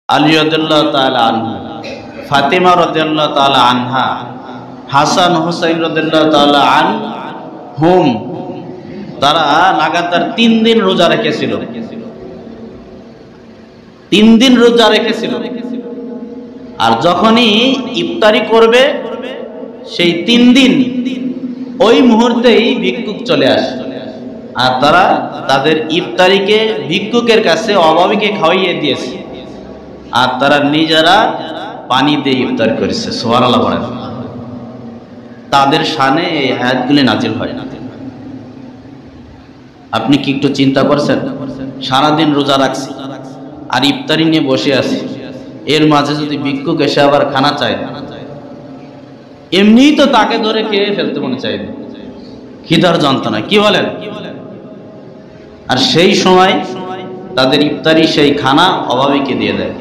আলী রাদিয়াল্লাহু তাআলা আনহু, ফাতিমা রাদিয়াল্লাহু তাআলা আনহা, হাসান হুসাইন রাদিয়াল্লাহু তাআলা আনহুম, তারা লাগাতার 3 দিন রোজা রেখেছিল। 3 দিন রোজা রেখেছিল। আর যখনই ইফতারি করবে সেই 3 দিন ওই মুহূর্তেই ভিক্ষুক চলে আসে। আর তারা তাদের ইফতারিকে ভিক্ষুকের কাছে অভাবীকে খাওয়াইয়ে দিয়েছে। আর তারা নিজেরা পানি দিয়ে ইফতার করেছে। সুবহানাল্লাহ বলেন। তাদের শানে এই আয়াতগুলি নাজিল হয়। আপনি কি একটু চিন্তা করছেন? সারাদিন রোজা রাখছি আর ইফতারি নিয়ে বসে আছি, এর মাঝে যদি ভিক্ষুক এসে আবার খানা চায়, এমনিই তো তাকে ধরে খেয়ে ফেলতে মনে চাইবে, খিদার যন্ত্রণা, কি বলেন? আর সেই সময় তাদের ইফতারি সেই খানা অভাবীকে দিয়ে দেয়।